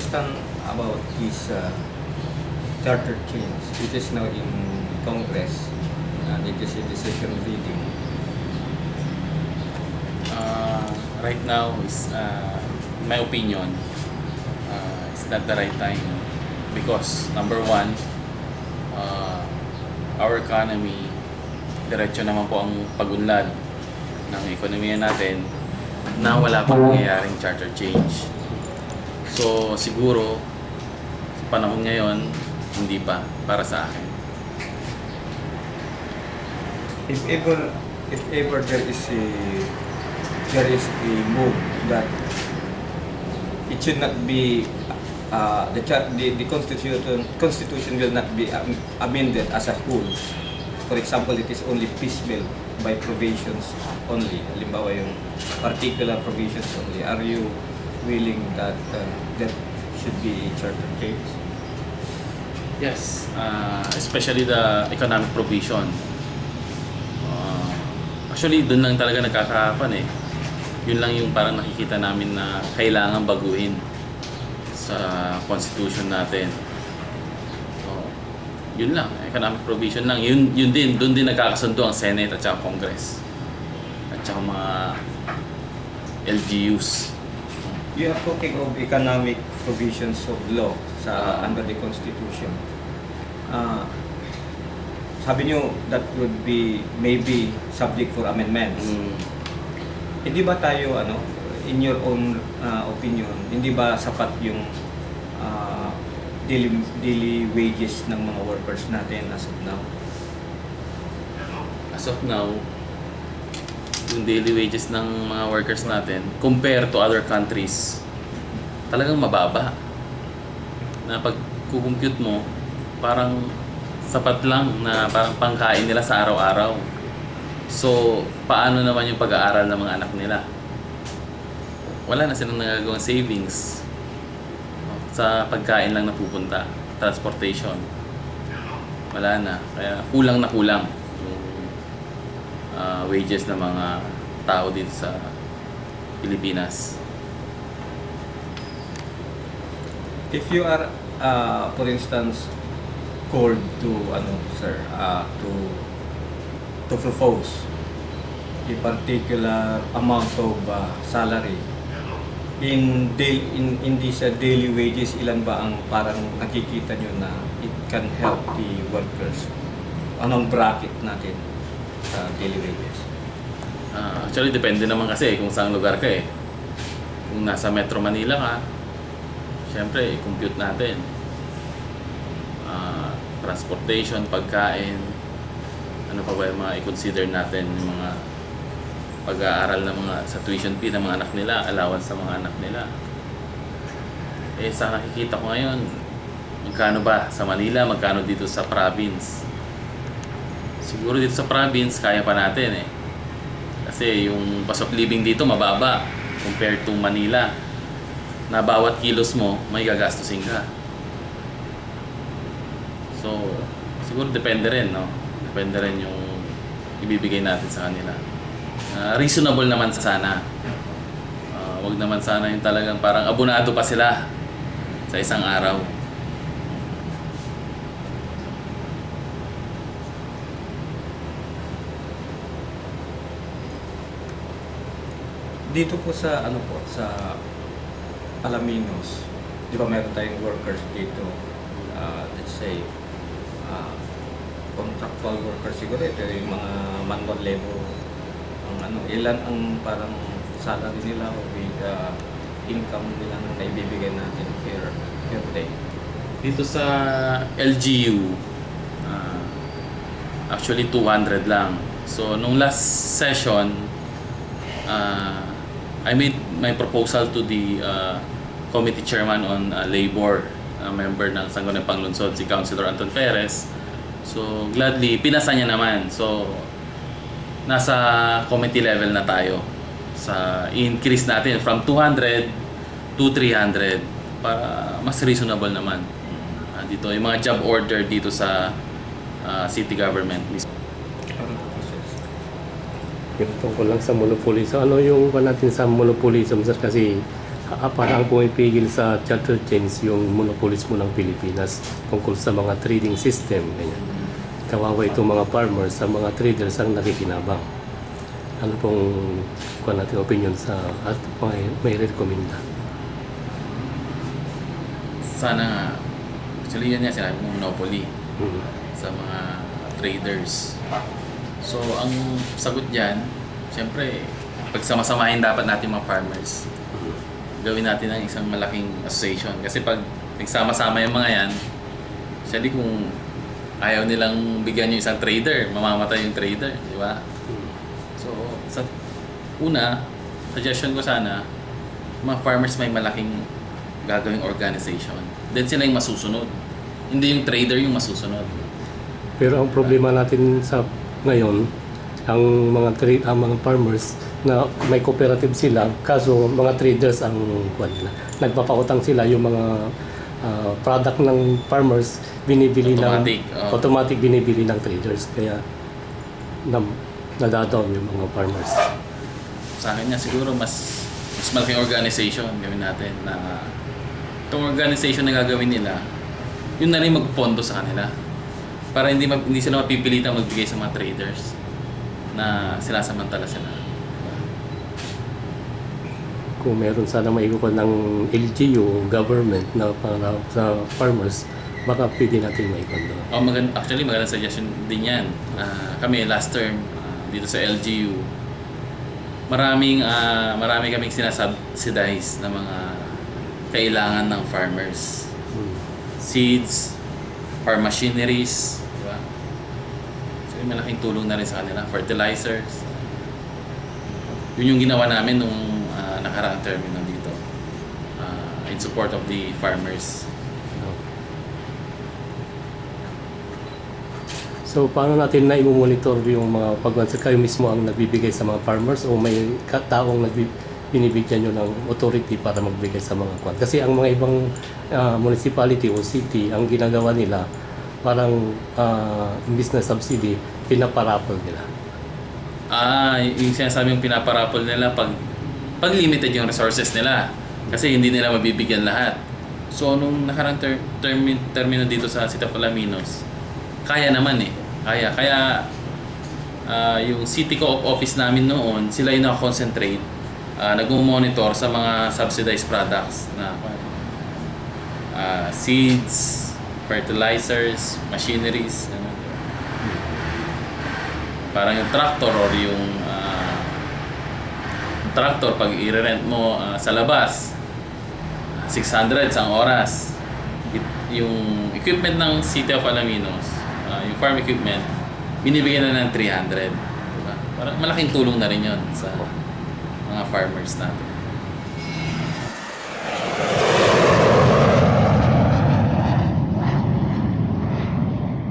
stand about this charter change? It is now in Congress and it is in the second reading. Right now is, in my opinion, it's not the right time because number one, our economy, diretso naman po ang pag-unlad ng ekonomiya natin na wala pang nangyayaring charter change. So siguro sa panahon ngayon hindi pa para sa akin. If ever there is a move that it should not be the constitution will not be amended as a whole. For example, it is only piecemeal by provisions only. Halimbawa yung particular provisions only. Are you willing that that should be charter change? Yes, especially the economic provision. Actually, doon lang talaga nagkakahapan eh. Yun lang yung parang nakikita namin na kailangan baguhin sa constitution natin. So, yun lang, economic provision lang. Yun din, doon din nagkakasundo ang Senate at saka Congress. At saka mga LGUs. You are talking of economic provisions of law sa under the Constitution. Sabi nyo that would be maybe subject for amendments. Hindi ba tayo in your own opinion, hindi ba sapat yung daily wages ng mga workers natin as of now? As of now, yung daily wages ng mga workers natin compared to other countries talagang mababa. Na pag kukumpute mo, parang sapat lang na parang pangkain nila sa araw-araw. So, paano naman yung pag-aaral ng mga anak nila? Wala na silang nagagawang savings. Sa pagkain lang napupunta. Transportation. Wala na. Kaya kulang na kulang yung wages ng mga tao dito sa Pilipinas. If you are, for instance, called to to propose a particular amount of salary in this daily wages, ilan ba ang parang nakikita nyo na it can help the workers? Anong bracket natin sa daily wages? Actually, depende naman kasi kung saan lugar ka eh. Kung nasa Metro Manila ka, syempre, i-compute natin. Transportation, pagkain, ano pa ba yung mga i-consider natin yung mga pag-aaral ng mga sa tuition fee ng mga anak nila, allowance sa mga anak nila. Eh sa nakikita ko ngayon, magkano ba sa Manila, magkano dito sa province? Siguro dito sa province, kaya pa natin eh. Kasi yung cost of living dito mababa compared to Manila. Na bawat kilos mo, may gagastusin ka. So, siguro depende rin, no? Depende rin yung ibibigay natin sa kanila. Reasonable naman sana. Wag naman sana yung talagang parang abonado pa sila sa isang araw. Dito po sa sa Alaminos, di ba meron tayong workers dito, let's say contractual workers siguro, ito yung mga manual labor, ilan ang parang salary nila o with income nila na naibibigay natin per day? Dito sa LGU, actually 200 lang. So, nung last session, I made my proposal to the committee chairman on labor, member ng Sangguniang Panglungsod, si Councilor Anton Perez. So, gladly, pinasa niya naman. So, nasa committee level na tayo sa increase natin from 200 to 300 para mas reasonable naman. Dito, yung mga job order dito sa city government. Yung tungkol lang sa monopoly. So ano yung natin sa monopolism, sir? Kasi Parang pumipigil sa charter chains yung monopolismo ng Pilipinas tungkol sa mga trading system. Ganyan. Kawawa itong mga farmers, sa mga traders ang nakikinabang. Ano pong kuha natin opinion sa at may rekomenda? Sana nga, actually yun nga sinabi mo, monopoly Mhm. sa mga traders. So, ang sagot dyan, siyempre, pagsamasamahin dapat natin mga farmers. Gawin natin ang isang malaking association. Kasi pag nagsama-sama yung mga yan, actually kung ayaw nilang bigyan yung isang trader, mamamatay yung trader, di ba? So, sa una, suggestion ko sana, mga farmers may malaking gagawing organization. Then sila yung masusunod. Hindi yung trader yung masusunod. Pero ang problema natin sa ngayon, ang mga farmers na may cooperative sila, kaso mga traders ang kuwan nila. Nagpapautang sila yung mga product ng farmers binibili Automatic, ng automatic binibili ng traders, kaya nadadown yung mga farmers. Sa akin nga siguro mas malaking organization gawin natin na itong organization na gagawin nila, yun na rin magpondo sa kanila. Para hindi sila mapipilitang magbigay sa mga traders na sinasamantala sila. Kung meron sana maikupan ng LGU, government na para sa farmers, baka pwede natin maikon doon. Actually, magandang suggestion din yan. Kami last term dito sa LGU, marami kaming sinasubsidize na mga kailangan ng farmers. Seeds, farm machineries, di ba? So, malaking tulong na rin sa kanila. Fertilizers. Yun yung ginawa namin nung nakaraang terminal dito in support of the farmers. So, paano natin na i-monitor yung mga kayo mismo ang nagbibigay sa mga farmers o may taong binibigyan nyo ng authority para magbigay sa mga kwan? Kasi ang mga ibang municipality o city, ang ginagawa nila, parang imbis na subsidy, pinaparapol nila. Yung sinasabi yung pinaparapol nila pag limited yung resources nila. Kasi hindi nila mabibigyan lahat. So, nung nakarang termino dito sa City of Alaminos, kaya naman eh. Kaya yung City Co-op office namin noon, sila yung nakakonsentrate, nag-monitor sa mga subsidized products na seeds, fertilizers, machineries, ano. Parang yung tractor or yung tractor pag i-rent mo sa labas, 600 sa oras. Yung equipment ng City of Alaminos, yung farm equipment, binibigyan na ng 300. Diba? Parang malaking tulong na rin yun sa mga farmers natin.